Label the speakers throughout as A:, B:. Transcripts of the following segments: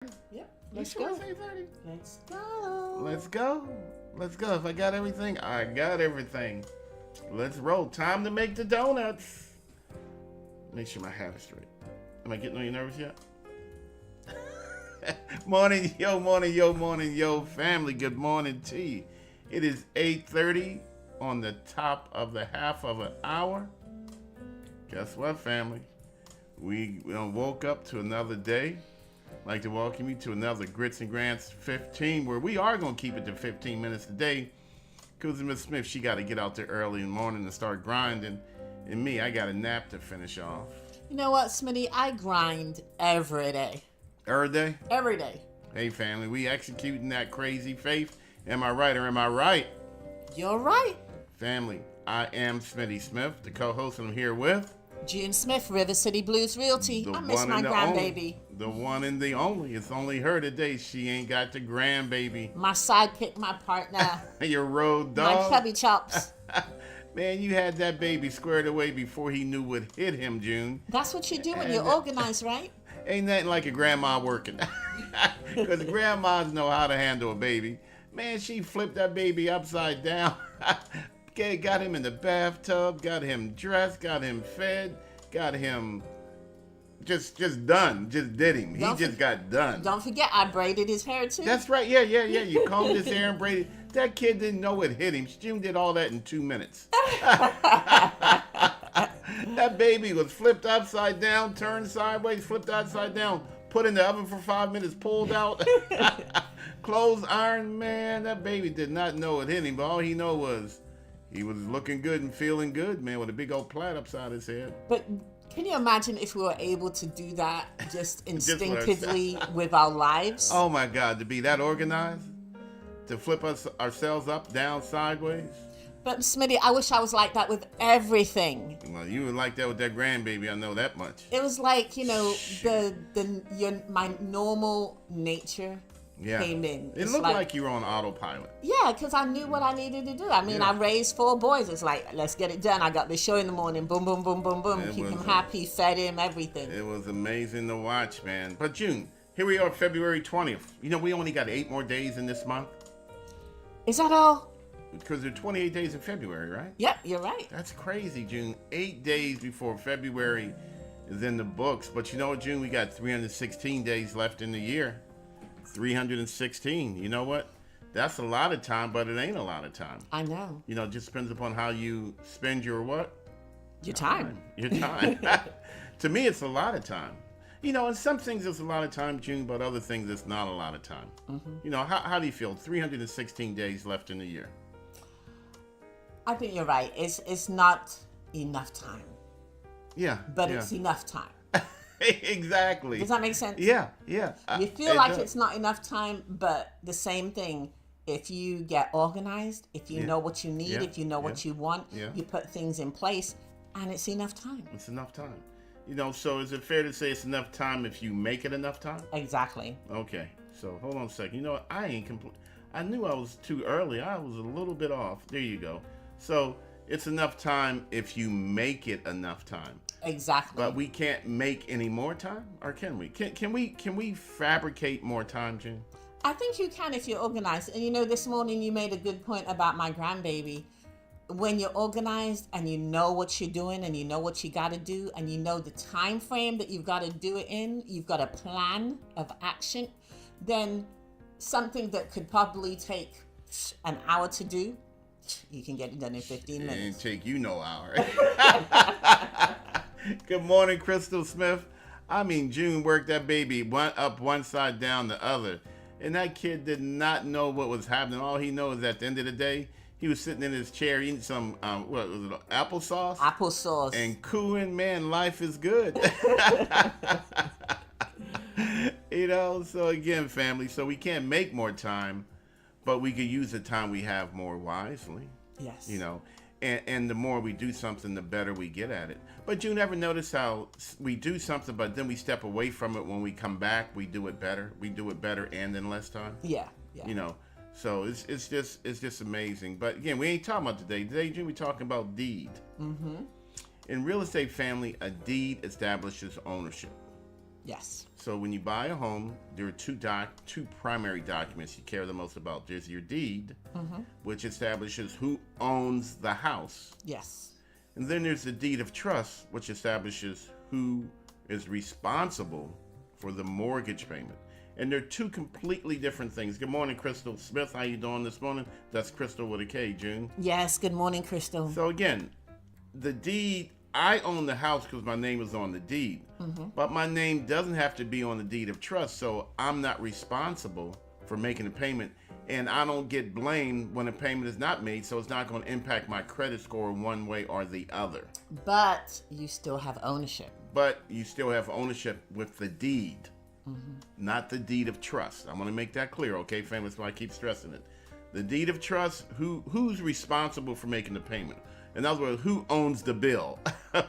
A: Yep.
B: You
A: Let's
B: sure
A: go.
B: it's 8:30?
A: Let's go.
B: Let's go. Let's go. If I got everything, I got everything. Let's roll. Time to make the donuts. Make sure my hat is straight. Am I getting on your nerves yet? Morning, yo, family. Good morning to you. It is 8:30 on the top of the half of an hour. Guess what, family? We woke up to another day. I'd like to welcome you to another Grits and Grants 15, where we are going to keep it to 15 minutes today. Because Miss Smith, she got to get out there early in the morning and start grinding. And me, I got a nap to finish off.
A: You know what, Smitty? I grind every day.
B: Every day?
A: Every day.
B: Hey, family, we executing that crazy faith. Am I right or am I right?
A: You're right.
B: Family, I am Smitty Smith, the co-host, and I'm here with...
A: June Smith, River City Blues Realty. I miss my grandbaby.
B: The one and the only. It's only her today. She ain't got the grandbaby.
A: My sidekick, my partner.
B: Your road dog.
A: My chubby chops.
B: Man, you had that baby squared away before he knew what hit him, June.
A: That's what you do when you're organized, right?
B: Ain't nothing like a grandma working. Because grandmas know how to handle a baby. Man, she flipped that baby upside down. Got him in the bathtub, got him dressed, got him fed, got him just done. Just did him. He just got done.
A: Don't forget, I braided his hair too.
B: That's right. Yeah. You combed his hair and braided. That kid didn't know what hit him. June did all that in 2 minutes. That baby was flipped upside down, turned sideways, flipped upside down, put in the oven for 5 minutes, pulled out, clothes ironed. Man, that baby did not know what hit him, but all he know was he was looking good and feeling good, man, with a big old plait upside his head.
A: But can you imagine if we were able to do that just instinctively with our lives?
B: Oh my God, to be that organized, to flip ourselves up, down, sideways.
A: But Smitty, I wish I was like that with everything.
B: Well, you were like that with that grandbaby, I know that much.
A: It was like, my normal nature came in.
B: It looked like you were on autopilot.
A: Yeah, because I knew what I needed to do. I mean, I raised 4 boys. It's like, let's get it done. I got the show in the morning. Boom, boom, boom, boom, boom. Keep him happy, fed him, everything.
B: It was amazing to watch, man. But June, here we are, February 20th. You know, we only got 8 more days in this month.
A: Is that all?
B: Because there are 28 days in February, right?
A: Yep, you're right.
B: That's crazy, June. 8 days before February is in the books. But you know what, June? We got 316 days left in the year. 316. You know what? That's a lot of time, but it ain't a lot of time.
A: I know.
B: You know, it just depends upon how you spend your what?
A: Your time.
B: Your time. To me, it's a lot of time. You know, in some things it's a lot of time, June, but other things it's not a lot of time. Mm-hmm. You know, how do you feel? 316 days left in the year.
A: I think you're right. It's not enough time.
B: Yeah.
A: But it's enough time.
B: Exactly.
A: Does that make sense?
B: Yeah.
A: You feel like it's not enough time, but the same thing. If you get organized, if you know what you need, if you know what you want, you put things in place, and it's enough time.
B: It's enough time. You know, so is it fair to say it's enough time if you make it enough time?
A: Exactly.
B: Okay. So hold on a second. You know what? I ain't complete. I knew I was too early. I was a little bit off. There you go. So it's enough time if you make it enough time.
A: Exactly.
B: But we can't make any more time, or can we? Can we fabricate more time, June?
A: I think you can if you're organized. And this morning you made a good point about my grandbaby. When you're organized and you know what you're doing and you know what you got to do and you know the time frame that you've got to do it in, you've got a plan of action, then something that could probably take an hour to do, you can get it done in 15 minutes.
B: It didn't take you no hour. Good morning, Crystal Smith. I mean, June worked that baby one side, down the other. And that kid did not know what was happening. All he knows is at the end of the day, he was sitting in his chair eating some, what was it, applesauce?
A: Applesauce.
B: And cooing, man, life is good. So again, family, so we can't make more time, but we could use the time we have more wisely.
A: Yes.
B: And the more we do something, the better we get at it. But you never notice how we do something, but then we step away from it. When we come back, we do it better. We do it better and in less time.
A: Yeah.
B: So it's just amazing. But again, we ain't talking about today. Today, Jim, we're talking about deed. Mm-hmm. In real estate, family, a deed establishes ownership.
A: Yes.
B: So when you buy a home, there are two primary documents you care the most about. There's your deed, which establishes who owns the house.
A: Yes.
B: And then there's the deed of trust, which establishes who is responsible for the mortgage payment. And they're two completely different things. Good morning, Crystal Smith. How you doing this morning? That's Crystal with a K, June.
A: Yes. Good morning, Crystal.
B: So again, the deed, I own the house because my name is on the deed. But my name doesn't have to be on the deed of trust, so I'm not responsible for making a payment. And I don't get blamed when a payment is not made, so it's not going to impact my credit score one way or the other.
A: But you still have ownership.
B: But you still have ownership with the deed, not the deed of trust. I want to make that clear, okay, family? That's why I keep stressing it. The deed of trust, who's responsible for making the payment? In other words, who owns the bill?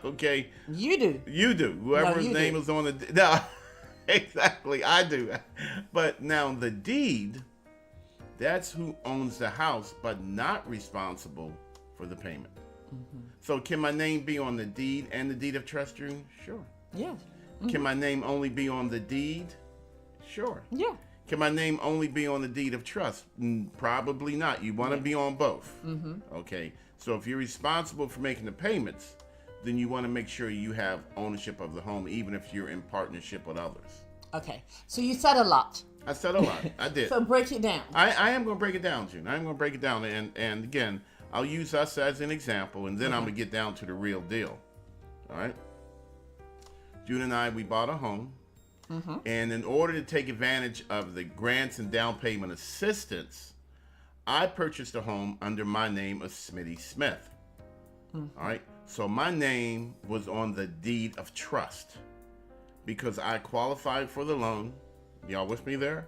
B: Okay?
A: You do.
B: You do. Whoever's
A: you
B: name
A: do.
B: is on the... No, exactly, I do. But now the deed, that's who owns the house, but not responsible for the payment. So can my name be on the deed and the deed of trust, June? Sure.
A: Yeah.
B: Can my name only be on the deed? Sure.
A: Yeah.
B: Can my name only be on the deed of trust? Probably not. You want to be on both. Okay. So if you're responsible for making the payments, then you want to make sure you have ownership of the home, even if you're in partnership with others.
A: Okay. So you said a lot.
B: I said a lot. I did.
A: So break it down.
B: I am going to break it down, June. I'm going to break it down. And again, I'll use us as an example, and then I'm going to get down to the real deal. All right? June and I, we bought a home. And in order to take advantage of the grants and down payment assistance, I purchased a home under my name of Smitty Smith. All right. So my name was on the deed of trust because I qualified for the loan. Y'all with me there?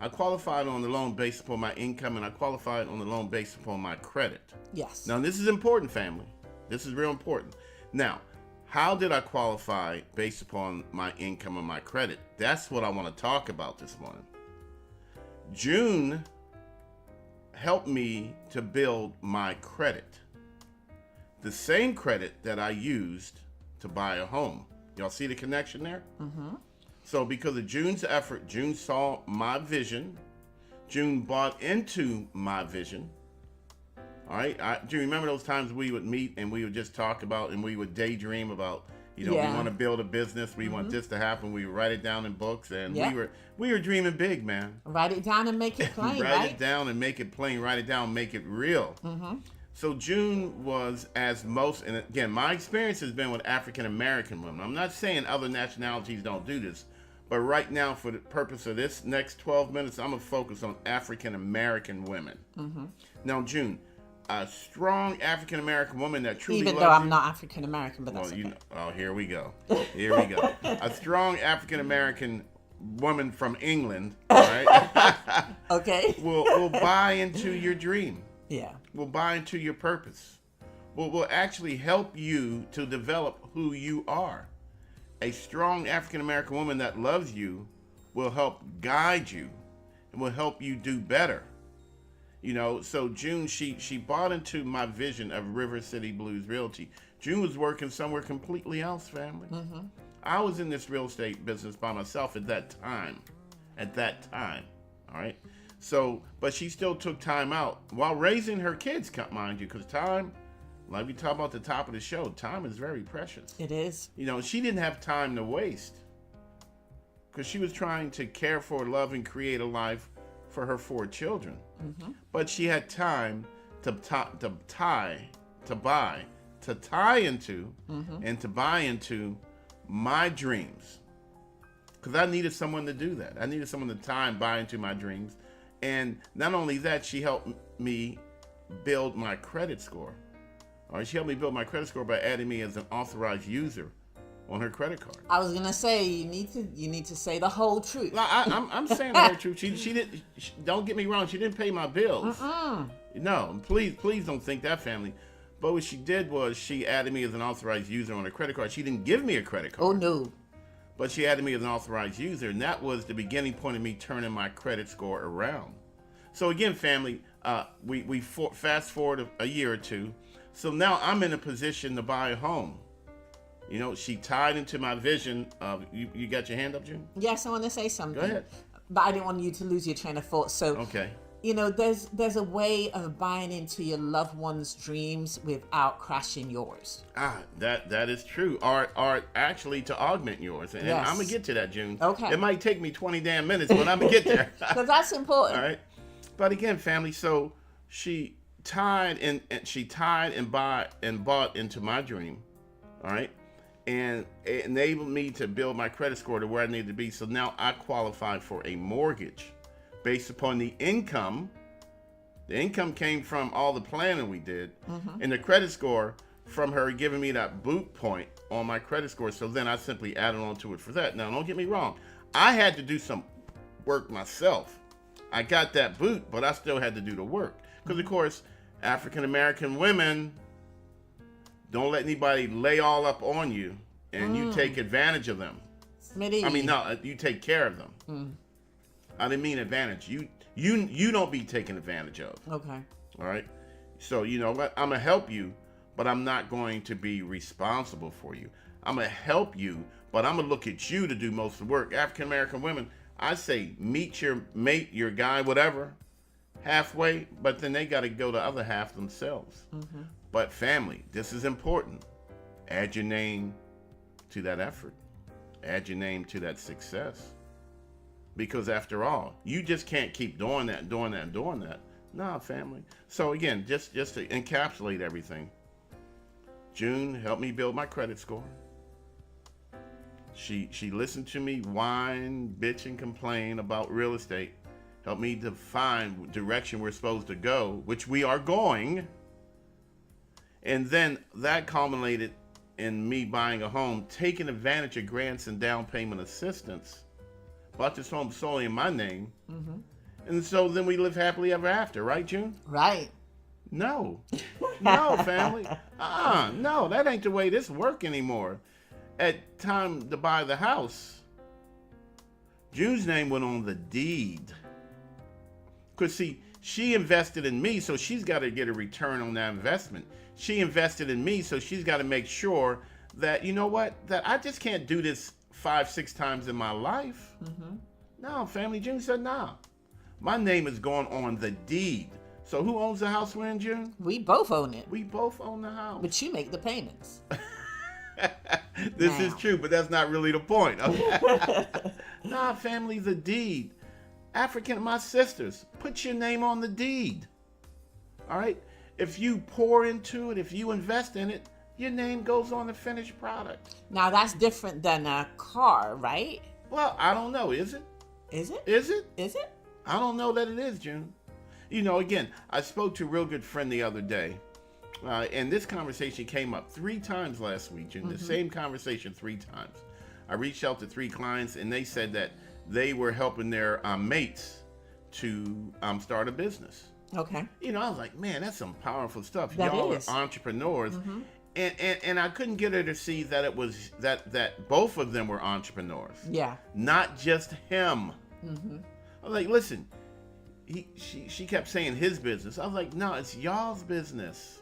B: I qualified on the loan based upon my income, and I qualified on the loan based upon my credit.
A: Yes.
B: Now, this is important, family. This is real important. Now, how did I qualify based upon my income and my credit? That's what I want to talk about this morning. June helped me to build my credit. The same credit that I used to buy a home. Y'all see the connection there? So because of June's effort, June saw my vision. June bought into my vision. All right. Do you remember those times we would meet and we would just talk about and we would daydream about, we want to build a business. We want this to happen. We would write it down in books, and we were dreaming big, man.
A: Write it down and make it plain,
B: Write
A: right?
B: it down and make it plain. Write it down, make it real. So June was, as most, and again, my experience has been with African American women. I'm not saying other nationalities don't do this, but right now, for the purpose of this next 12 minutes, I'm gonna focus on African American women. Now, June, a strong African American woman that truly
A: Even
B: loves
A: though I'm
B: you-
A: not African American, but that's
B: Well,
A: okay.
B: oh, here we go. Here we go. A strong African American woman from England, right?
A: Okay.
B: will buy into your dream.
A: Yeah.
B: Will buy into your purpose. Will actually help you to develop who you are. A strong African American woman that loves you will help guide you and will help you do better. So June, she bought into my vision of River City Blues Realty. June was working somewhere completely else, family. I was in this real estate business by myself at that time. All right. So, but she still took time out while raising her kids, mind you, because time, like we talk about at the top of the show, time is very precious.
A: It is.
B: She didn't have time to waste because she was trying to care for, love, and create a life for her 4 children. But she had time to buy into my dreams. Because I needed someone to do that. I needed someone to buy into my dreams. And not only that, she helped me build my credit score. All right, she helped me build my credit score by adding me as an authorized user on her credit card.
A: I was gonna say you need to say the whole truth.
B: I'm saying the whole truth. She didn't. Don't get me wrong. She didn't pay my bills. No, please don't think that, family. But what she did was she added me as an authorized user on her credit card. She didn't give me a credit card.
A: Oh no.
B: But she added me as an authorized user, and that was the beginning point of me turning my credit score around. So again, family, we fast forward a year or two. So now I'm in a position to buy a home. You know, she tied into my vision of, you got your hand up, June?
A: Yes, I want to say something.
B: Go ahead.
A: But I didn't want you to lose your train of thought. So,
B: Okay.
A: you know, there's a way of buying into your loved one's dreams without crashing yours.
B: That is true. Or actually to augment yours. And
A: Yes.
B: I'm going to get to that, June.
A: Okay.
B: It might take me 20 damn minutes, but I'm going to get there.
A: Because that's important.
B: All right. But again, family, so she tied and bought into my dream. All right. And it enabled me to build my credit score to where I needed to be. So now I qualified for a mortgage based upon the income. The income came from all the planning we did, and the credit score from her giving me that boot point on my credit score. So then I simply added on to it for that. Now, don't get me wrong. I had to do some work myself. I got that boot, but I still had to do the work. Because, of course, African-American women, don't let anybody lay all up on you and you take advantage of them.
A: Smitty.
B: I mean, no, you take care of them. I didn't mean advantage. You don't be taken advantage of.
A: Okay.
B: All right. So you know what? I'm gonna help you, but I'm not going to be responsible for you. I'm gonna help you, but I'm gonna look at you to do most of the work. African American women, I say meet your mate, your guy, whatever, halfway, but then they got to go the other half themselves. But family, this is important. Add your name to that effort. Add your name to that success. Because after all, you just can't keep doing that. Nah, family. So again, just to encapsulate everything, June helped me build my credit score. She listened to me whine, bitch, and complain about real estate. Helped me to find direction we're supposed to go, which we are going. And then that culminated in me buying a home, taking advantage of grants and down payment assistance. Bought this home solely in my name. And so then we live happily ever after, right, June?
A: Right.
B: No, family. No, that ain't the way this work anymore. At time to buy the house, June's name went on the deed. Because see, she invested in me, so she's got to get a return on that investment. She invested in me, so she's got to make sure that, you know what, that I just can't do this 5-6 times in my life. No, family. June said, nah. My name is going on the deed. So who owns the house we're in, June?
A: We both own it.
B: We both own the house.
A: But you make the payments.
B: This is
A: Now.
B: true, but that's not really the point. Okay? Nah, family, the deed. My sisters, put your name on the deed. All right? If you pour into it, if you invest in it, your name goes on the finished product.
A: Now, that's different than a car, right?
B: Well, I don't know. Is it?
A: Is it?
B: Is it?
A: Is it?
B: I don't know that it is, June. You know, again, I spoke to a real good friend the other day, and this conversation came up 3 times last week, June. The same conversation 3 times. I reached out to 3 clients, and they said that they were helping their mates to start a business.
A: Okay.
B: You know, I was like, man, that's some powerful stuff.
A: That
B: Y'all
A: is.
B: are entrepreneurs. And I couldn't get her to see that it was that both of them were entrepreneurs.
A: Yeah.
B: Not just him. I was like, listen, she kept saying his business. I was like, no, it's y'all's business.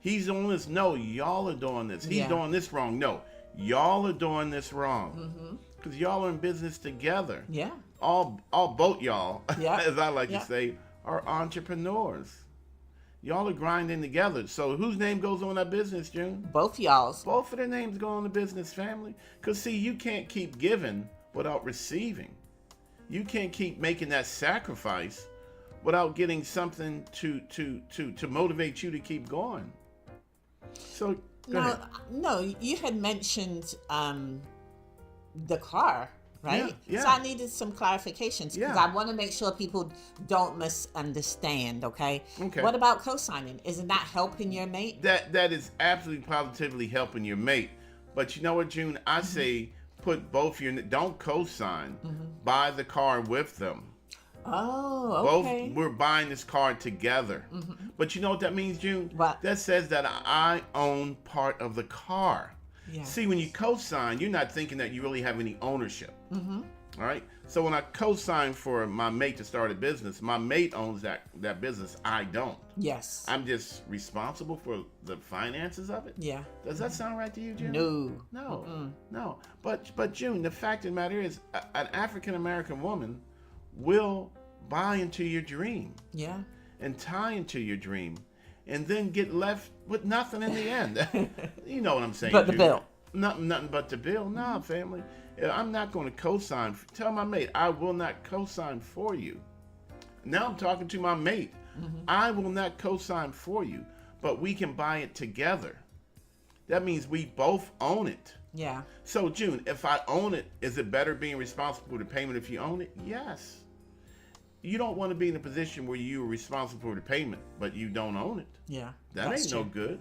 B: He's doing this. No, y'all are doing this. He's
A: Yeah.
B: doing this wrong. No, y'all are doing this wrong. Because y'all are in business together.
A: Yeah.
B: All both y'all,
A: Yeah.
B: as I like
A: Yeah.
B: to say, are entrepreneurs. Y'all are grinding together. So whose name goes on that business, June?
A: Both y'all's.
B: Both of their names go on the business, family. Because, see, you can't keep giving without receiving. You can't keep making that sacrifice without getting something to motivate you to keep going. So, go ahead.
A: No, you had mentioned the car, right?
B: Yeah.
A: So I needed some clarifications because
B: Yeah.
A: I want to make sure people don't misunderstand, okay?
B: Okay.
A: What about co-signing? Isn't that helping your mate?
B: That is absolutely positively helping your mate. But you know what, June? I say put both don't co-sign. Buy the car with them.
A: Oh, okay.
B: Both, we're buying this car together. But you know what that means, June?
A: What?
B: That says that I own part of the car.
A: Yeah.
B: See, when you co-sign, you're not thinking that you really have any ownership. All right. So when I co-sign for my mate to start a business, my mate owns that business. I don't.
A: Yes.
B: I'm just responsible for the finances of it.
A: Yeah.
B: Does that sound right to you, June?
A: No.
B: No. No. But June, the fact of the matter is, an African American woman will buy into your dream
A: Yeah.
B: and tie into your dream, and then get left with nothing in the end. You know what I'm saying?
A: But the
B: June?
A: bill.
B: Nothing but the bill. Nah, family. I'm not going to co-sign. Tell my mate, I will not co-sign for you. Now I'm talking to my mate. I will not co-sign for you, but we can buy it together. That means we both own it.
A: Yeah.
B: So, June, if I own it, is it better being responsible for the payment if you own it? Yes. You don't want to be in a position where you're responsible for the payment, but you don't own it.
A: Yeah.
B: That ain't no good.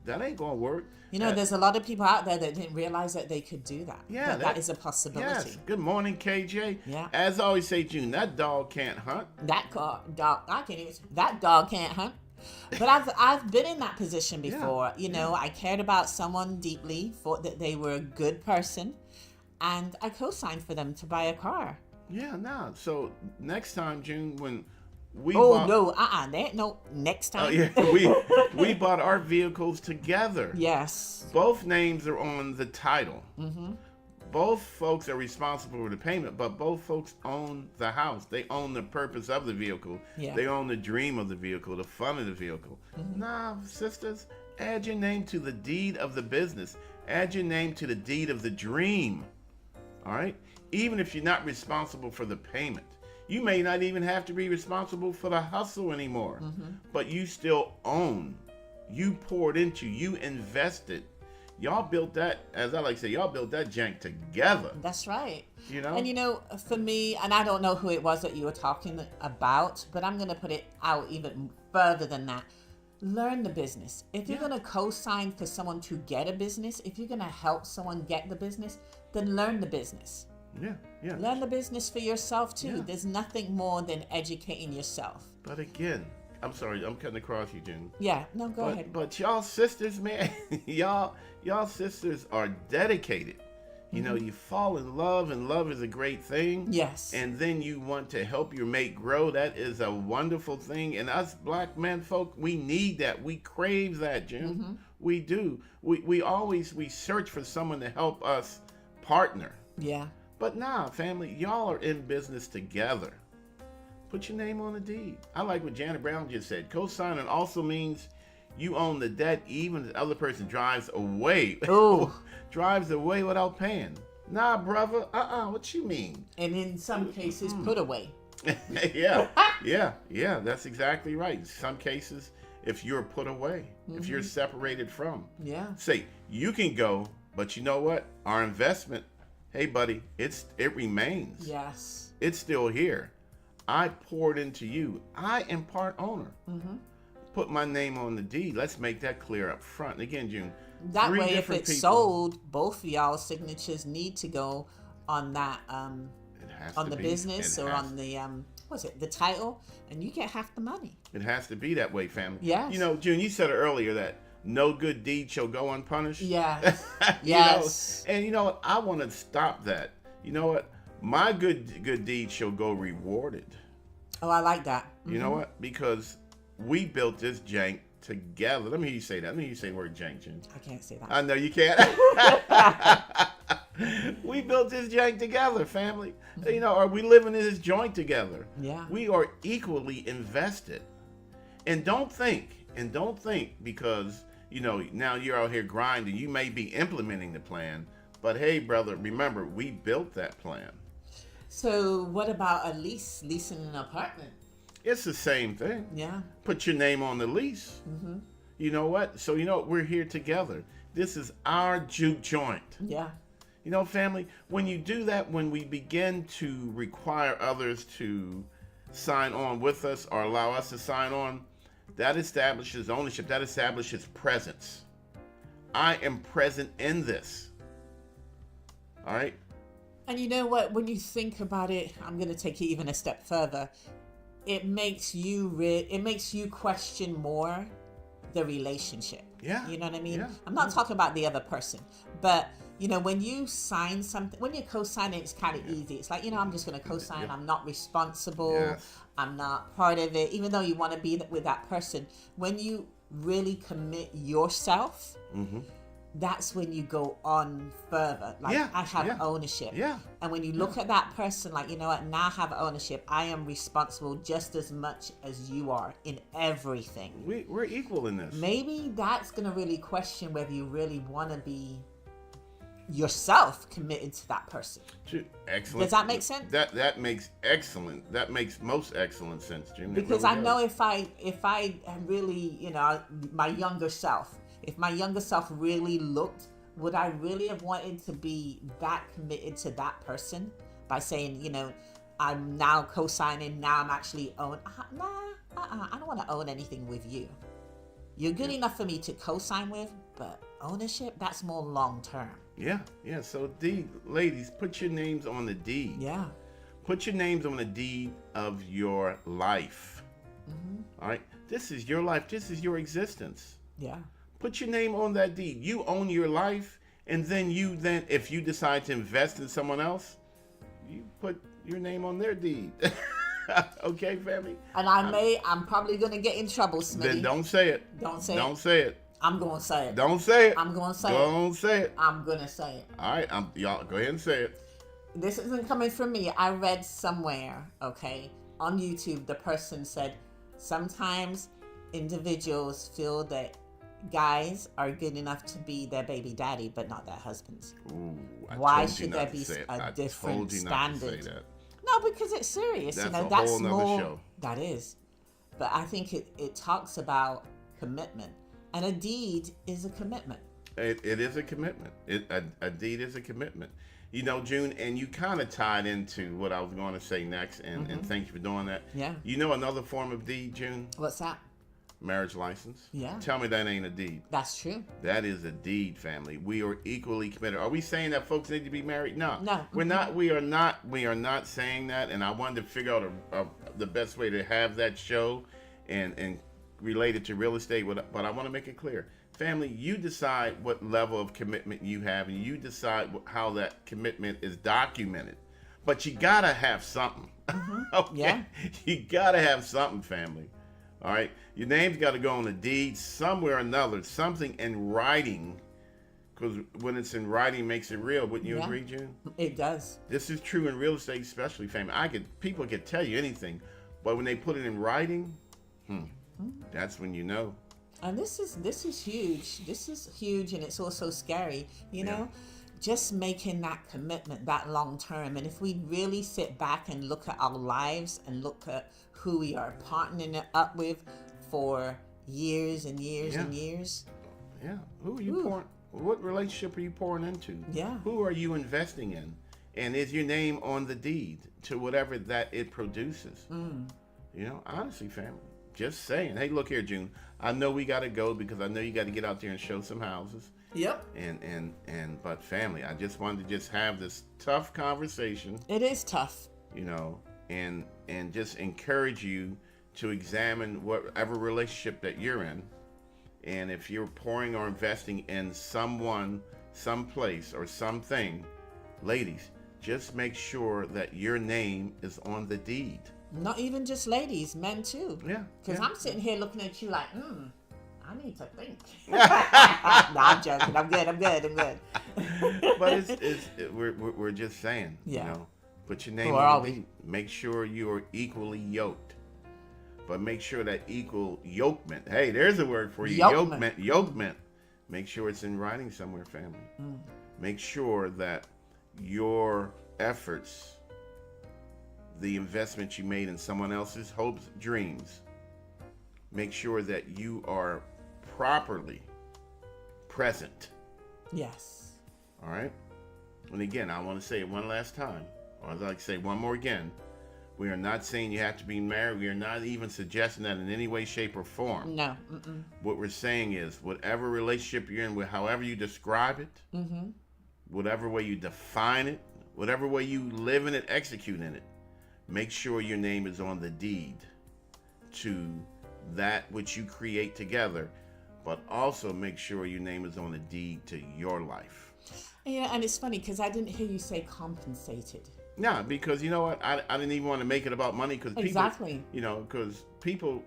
B: That ain't going to work.
A: You know, there's a lot of people out there that didn't realize that they could do that.
B: Yeah,
A: that is a possibility.
B: Yes. Good morning, KJ.
A: Yeah.
B: As I always say, June, that dog can't hunt.
A: Dog, I can't even. That dog can't hunt. But I've been in that position before. You know, I cared about someone deeply, thought that they were a good person, and I co-signed for them to buy a car.
B: Yeah, nah. So next time, June, when we
A: there ain't no next time.
B: we bought our vehicles together.
A: Yes.
B: Both names are on the title. Both folks are responsible for the payment, but both folks own the house. They own the purpose of the vehicle.
A: Yeah.
B: They own the dream of the vehicle, the fun of the vehicle. Nah, sisters, add your name to the deed of the business. Add your name to the deed of the dream. All right? Even if you're not responsible for the payment. You may not even have to be responsible for the hustle anymore, but you still own. You poured into, you invested. Y'all built that, as I like to say, y'all built that jank together.
A: That's right.
B: You know?
A: And you know, for me, and I don't know who it was that you were talking about, but I'm going to put it out even further than that. Learn the business. If you're going to co-sign for someone to get a business, if you're going to help someone get the business, then learn the business.
B: Yeah.
A: Learn the business for yourself too.
B: Yeah.
A: There's nothing more than educating yourself.
B: But again, I'm sorry, I'm cutting across you, Jen.
A: Yeah, no, go ahead.
B: But y'all sisters, man, y'all sisters are dedicated. You know, you fall in love, and love is a great thing.
A: Yes.
B: And then you want to help your mate grow. That is a wonderful thing. And us black men folk, we need that. We crave that, Jim. We do. We search for someone to help us partner.
A: Yeah.
B: But nah, family, y'all are in business together. Put your name on the deed. I like what Janet Brown just said. Co-signing also means you own the debt even if the other person drives away.
A: Ooh.
B: Drives away without paying. Nah, brother. What you mean?
A: And in some cases, put away.
B: Yeah. That's exactly right. In some cases, if you're put away, if you're separated from.
A: Yeah.
B: Say, you can go, but you know what? Our investment, hey, buddy, it remains.
A: Yes.
B: It's still here. I poured into you. I am part owner. Put my name on the deed. Let's make that clear up front. And again, June.
A: That way, if it's sold, both of y'all's signatures need to go on that, on the business or on the, the title, and you get half the money.
B: It has to be that way, family.
A: Yes.
B: You know, June, you said earlier that no good deed shall go unpunished.
A: Yes.
B: Yes. And you know what? I want to stop that. You know what? My good deed shall go rewarded.
A: Oh, I like that.
B: You know what? Because we built this jank together. Let me hear you say that. Let me hear you say the word jank, Jen.
A: I can't say that.
B: I know you can't. We built this jank together, family. You know, are we living in this joint together?
A: Yeah.
B: We are equally invested. And don't think because, you know, now you're out here grinding, you may be implementing the plan, but hey, brother, remember, we built that plan.
A: So what about a lease, leasing an apartment?
B: It's the same thing.
A: Yeah.
B: Put your name on the lease. You know what? So, you know, we're here together. This is our juke joint.
A: Yeah.
B: You know, family, when you do that, when we begin to require others to sign on with us or allow us to sign on, that establishes ownership. That establishes presence. I am present in this. All right?
A: And you know what? When you think about it, I'm going to take it even a step further. It makes you question more the relationship.
B: Yeah.
A: You know what I mean?
B: Yeah.
A: I'm not talking about the other person, but when you sign something, when you're co-signing, it's kind of easy. It's like, I'm just going to co-sign.
B: Yeah.
A: I'm not responsible.
B: Yes.
A: I'm not part of it, even though you want to be with that person. When you really commit yourself, that's when you go on further. Like,
B: Yeah,
A: I have
B: yeah.
A: ownership.
B: Yeah.
A: And when you look at that person, like, you know what, now I have ownership. I am responsible just as much as you are in everything.
B: We're equal in this.
A: Maybe that's going to really question whether you really want to be yourself committed to that person.
B: Excellent.
A: Does that make sense?
B: That makes excellent. That makes most excellent sense, June.
A: Because I know if I really, my younger self, if my younger self really looked, would I really have wanted to be that committed to that person by saying, I'm now co-signing, now I'm actually I don't want to own anything with you. You're good enough for me to co-sign with, but ownership, that's more long term.
B: Yeah. So deed, ladies, put your names on the deed.
A: Yeah.
B: Put your names on the deed of your life. All right. This is your life. This is your existence.
A: Yeah.
B: Put your name on that deed. You own your life, and then if you decide to invest in someone else, you put your name on their deed. Okay, family?
A: And I'm probably going to get in trouble, Smitty.
B: Then don't say it.
A: Don't say
B: Don't
A: it.
B: say it.
A: I'm going to say it.
B: Don't say it.
A: I'm going to say it.
B: Don't say it.
A: I'm going to say it.
B: All right, y'all go ahead and say it.
A: This isn't coming from me. I read somewhere, okay, on YouTube, the person said, sometimes individuals feel that guys are good enough to be their baby daddy, but not their husbands.
B: Ooh,
A: Why should there be a different
B: told you not to
A: standard?
B: say that.
A: No, because it's serious.
B: That's a
A: that's
B: whole nother
A: more.
B: show.
A: That is. But I think it talks about commitment. And a deed is a commitment.
B: It is a commitment. A deed is a commitment. June, and you kind of tied into what I was going to say next, and thank you for doing that.
A: Yeah.
B: Another form of deed, June?
A: What's that?
B: Marriage license.
A: Yeah.
B: Tell me that ain't a deed.
A: That's true.
B: That is a deed, family. We are equally committed. Are we saying that folks need to be married? No.
A: No.
B: We're not. We are not. We are not saying that. And I wanted to figure out the best way to have that show and relate it to real estate. But I want to make it clear. Family, you decide what level of commitment you have, and you decide how that commitment is documented. But you got to have something. Okay?
A: Yeah.
B: You got to have something, family. All right, your name's got to go on a deed somewhere or another, something in writing, because when it's in writing, it makes it real. Wouldn't you agree, June?
A: It does.
B: This is true in real estate, especially, family. People could tell you anything, but when they put it in writing, that's when you know.
A: And this is huge. This is huge, and it's also scary. Just making that commitment that long term. And if we really sit back and look at our lives and look at who we are partnering it up with for years and years and years.
B: Yeah. Who are you pouring? What relationship are you pouring into?
A: Yeah.
B: Who are you investing in? And is your name on the deed to whatever that it produces? Honestly, family. Just saying. Hey, look here, June. I know we got to go because I know you got to get out there and show some houses.
A: Yep.
B: But family, I just wanted to have this tough conversation.
A: It is tough.
B: And just encourage you to examine whatever relationship that you're in. And if you're pouring or investing in someone, someplace, or something, ladies, just make sure that your name is on the deed.
A: Not even just ladies, men too.
B: Yeah.
A: Because I'm sitting here looking at you like, I need to think. No, I'm joking. I'm good.
B: But we're just saying, put your name on the deed. Make sure you are equally yoked. But make sure that equal yokement. Hey, there's a word for you. Yokement. Make sure it's in writing somewhere, family. Make sure that your efforts, the investment you made in someone else's hopes, dreams, make sure that you are properly present.
A: Yes.
B: All right? And again, I want to say it one last time, or I'd like to say one more again. We are not saying you have to be married. We are not even suggesting that in any way, shape, or form.
A: No.
B: What we're saying is whatever relationship you're in, with however you describe it, whatever way you define it, whatever way you live in it, execute in it, make sure your name is on the deed to that which you create together, but also make sure your name is on the deed to your life.
A: Yeah, and it's funny because I didn't hear you say compensated.
B: Yeah, because you know what? I didn't even want to make it about money because people,
A: Exactly.
B: because people,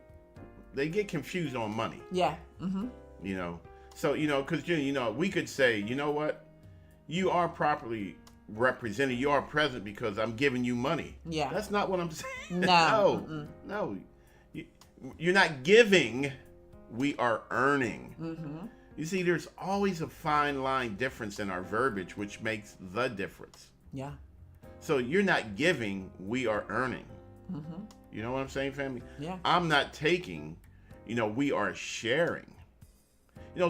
B: they get confused on money,
A: Yeah. Mm-hmm.
B: you know. So, because, we could say, you know what? You are properly represented. You are present because I'm giving you money.
A: Yeah.
B: That's not what I'm saying.
A: No.
B: No. You're not giving. We are earning.
A: Mm-hmm.
B: You see, there's always a fine line difference in our verbiage, which makes the difference.
A: Yeah.
B: So you're not giving, we are earning.
A: Mm-hmm.
B: You know what I'm saying, family?
A: Yeah.
B: I'm not taking, we are sharing.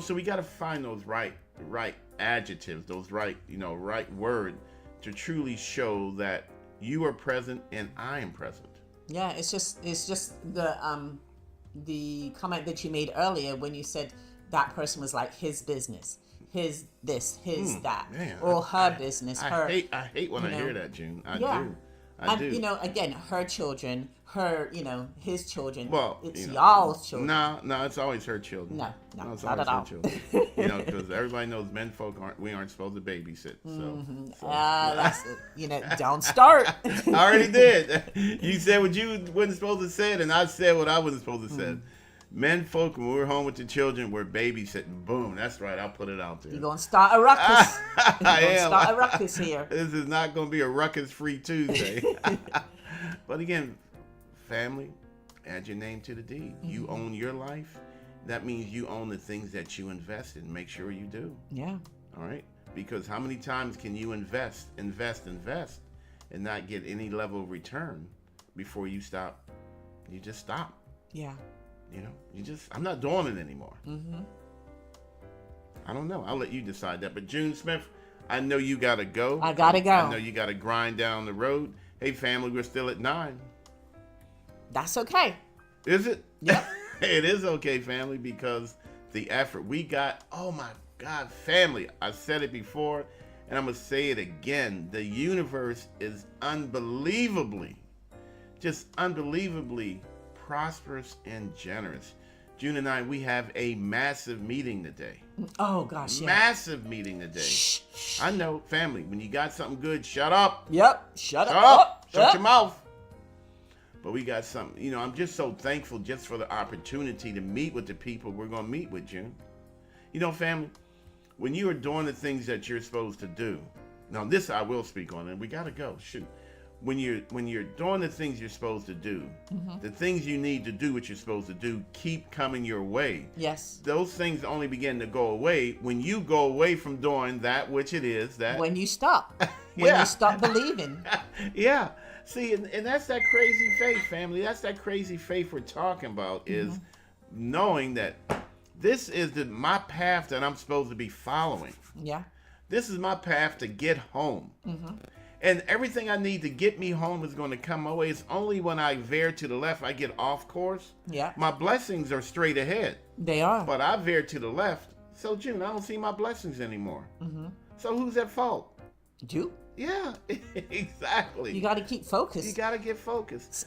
B: So we got to find those right adjectives, those right word to truly show that you are present and I am present.
A: Yeah, it's just the comment that you made earlier when you said that person was like his business, his this, his that,
B: man,
A: or her business.
B: I hate when I hear that, June. I do. I do.
A: Again, her children, his children.
B: Well,
A: it's y'all's children.
B: No, it's always her children.
A: No,
B: it's
A: not
B: always
A: at all.
B: her children. Because everybody knows men folk aren't supposed to babysit. So,
A: That's don't start.
B: I already did. You said what you wasn't supposed to say, and I said what I wasn't supposed to say. Men folk, when we're home with the children, we're babysitting. Boom, that's right. I'll put it out there.
A: You're gonna start a ruckus.
B: Start
A: a ruckus here.
B: This is not gonna be a ruckus-free Tuesday. But again, family, add your name to the deed. You own your life. That means you own the things that you invest in. Make sure you do.
A: Yeah.
B: All right. Because how many times can you invest, and not get any level of return before you stop? You just stop.
A: Yeah.
B: I'm not doing it anymore. I don't know. I'll let you decide that. But June Smith, I know you got to go.
A: I got to go.
B: I know you got to grind down the road. Hey, family, we're still at 9.
A: That's okay.
B: Is it?
A: Yep.
B: It is okay, family, because the effort we got, oh my God, family. I said it before, and I'm going to say it again. The universe is just unbelievably prosperous and generous. June and I, we have a massive meeting today.
A: Oh gosh, yeah.
B: Massive meeting today. Shh. I know, family, when you got something good, shut up.
A: Yep. Shut up.
B: Shut your mouth. But we got something, I'm just so thankful just for the opportunity to meet with the people we're going to meet with, June. Family, when you are doing the things that you're supposed to do, now this I will speak on, and we got to go, shoot. When you're doing the things you're supposed to do, the things you need to do what you're supposed to do keep coming your way.
A: Yes.
B: Those things only begin to go away when you go away from doing that which it is that.
A: When you stop. When you stop believing.
B: Yeah. See, and that's that crazy faith, family. That's that crazy faith we're talking about, is knowing that this is my path that I'm supposed to be following.
A: Yeah.
B: This is my path to get home. And everything I need to get me home is going to come my way. It's only when I veer to the left, I get off course.
A: Yeah.
B: My blessings are straight ahead.
A: They are.
B: But I veer to the left. So, June, I don't see my blessings anymore. So who's at fault?
A: You.
B: Yeah, exactly.
A: You got to keep focused.
B: You got to get focused.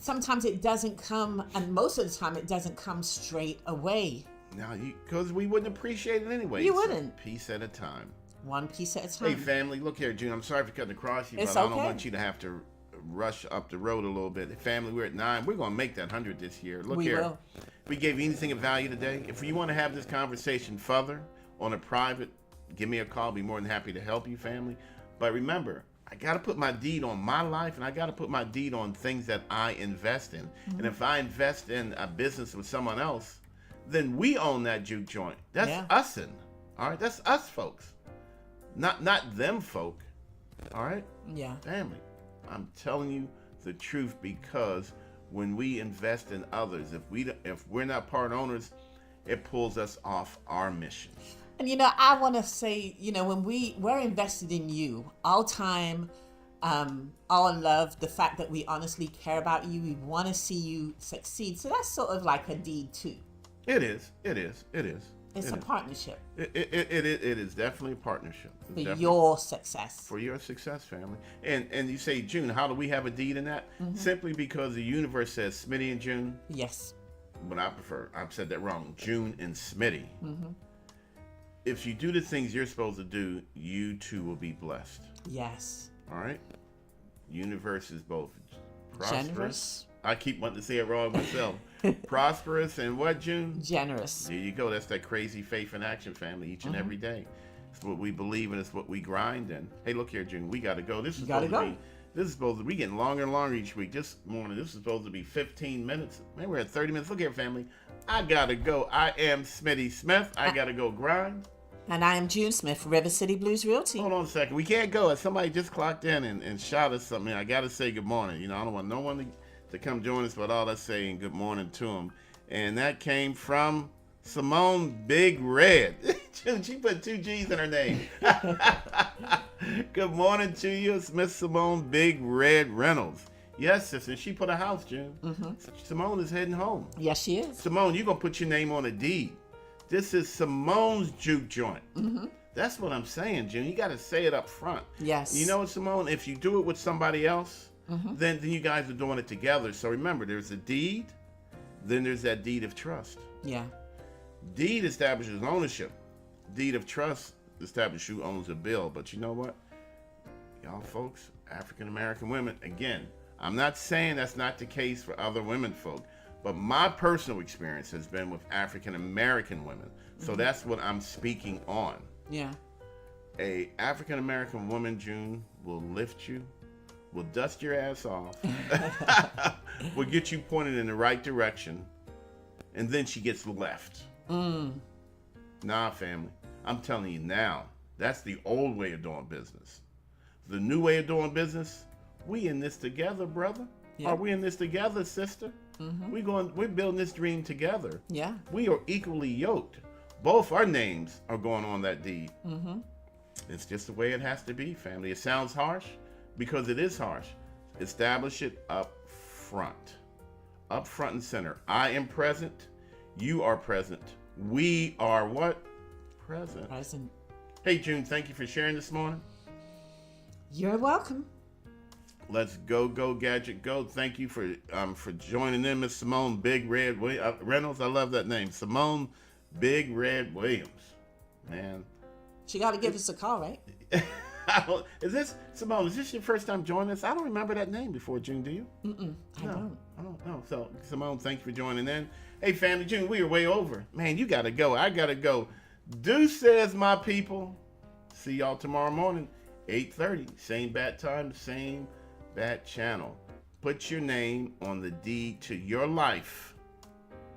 A: Sometimes it doesn't come, and most of the time it doesn't come straight away.
B: Now, because we wouldn't appreciate it anyway.
A: You wouldn't.
B: Piece at a time.
A: One piece at a time.
B: Hey, family, look here, June. I'm sorry for cutting across you,
A: It's
B: but I
A: okay.
B: don't want you to have to rush up the road a little bit. Family, we're at 9. We're going to make that 100 this year. Look here.
A: Will.
B: We gave you anything of value today. If you want to have this conversation further on a private, give me a call. I'll be more than happy to help you, family. But remember, I got to put my deed on my life, and I got to put my deed on things that I invest in. And if I invest in a business with someone else, then we own that juke joint. That's us in. All right? That's us, folks. Not them folk. All right?
A: Yeah.
B: Family, I'm telling you the truth, because when we invest in others, if we're not part owners, it pulls us off our mission.
A: And I want to say, when we're invested in you, our time, our love, the fact that we honestly care about you, we want to see you succeed. So that's sort of like a deed too.
B: It is.
A: It's a partnership.
B: It is definitely a partnership.
A: For your success.
B: For your success, family. And you say, June, how do we have a deed in that? Simply because the universe says Smitty and June.
A: Yes.
B: But I prefer, I've said that wrong, June and Smitty. if you do the things you're supposed to do, you too will be blessed.
A: Yes.
B: All right? Universe is both prosperous.
A: Generous.
B: I keep wanting to say it wrong myself. Prosperous and what, June?
A: Generous.
B: There you go. That's that crazy faith in action, family, each and every day. It's what we believe and it's what we grind in. Hey, look here, June. We got to go. This is supposed to be getting longer and longer each week. This morning, this is supposed to be 15 minutes. Man, we're at 30 minutes. Look here, family. I got to go. I am Smitty Smith. I got to go grind.
A: And I am June Smith, River City Blues Realty.
B: Hold on a second. We can't go. Somebody just clocked in and shot us something. I got to say good morning. You know, I don't want no one to come join us, but all I say good morning to them. And that came from Simone Big Red. She put 2 G's in her name. Good morning to you. It's Miss Simone Big Red Reynolds. Yes, sister. She put a house, June. Simone is heading home.
A: Yes, she is.
B: Simone, you're going to put your name on a deed. This is Simone's juke joint. That's what I'm saying, June. You got to say it up front.
A: Yes.
B: You know what, Simone? If you do it with somebody else, then you guys are doing it together. So remember, there's a deed, then there's that deed of trust.
A: Yeah.
B: Deed establishes ownership. Deed of trust establishes who owns a bill. But you know what? Y'all folks, African American women, again, I'm not saying that's not the case for other women folk, but my personal experience has been with African American women. So that's what I'm speaking on.
A: Yeah.
B: A African American woman, June, will lift you, will dust your ass off, will get you pointed in the right direction, and then she gets left. Nah, family. I'm telling you now, that's the old way of doing business. The new way of doing business, we in this together, brother.
A: Yeah.
B: Are we in this together, sister? We're building this dream together.
A: Yeah.
B: We are equally yoked. Both our names are going on that deed. It's just the way it has to be, family. It sounds harsh because it is harsh. Establish it up front and center. I am present. You are present. We are what? Present.
A: Present.
B: Hey, June, thank you for sharing this morning.
A: You're welcome.
B: Let's go, gadget, go. Thank you for joining in, Miss Simone Big Red Reynolds. I love that name. Simone Big Red Williams. Man.
A: She got to give us a call, right?
B: Simone, is this your first time joining us? I don't remember that name before, June, do you?
A: I don't.
B: I don't know. So, Simone, thank you for joining in. Hey, family, June, we are way over. Man, you got to go. I got to go. Deuces, my people. See y'all tomorrow morning, 8:30. Same bat time, same bat channel. Put your name on the deed to your life.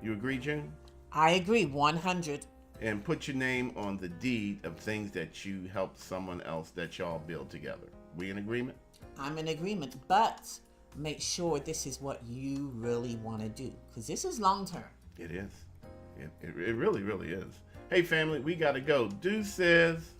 B: You agree, June?
A: I agree, 100.
B: And put your name on the deed of things that you helped someone else that y'all build together. We in agreement?
A: I'm in agreement, but make sure this is what you really want to do, because this is long term.
B: It is. It really, really is. Hey, family, we got to go. Deuces.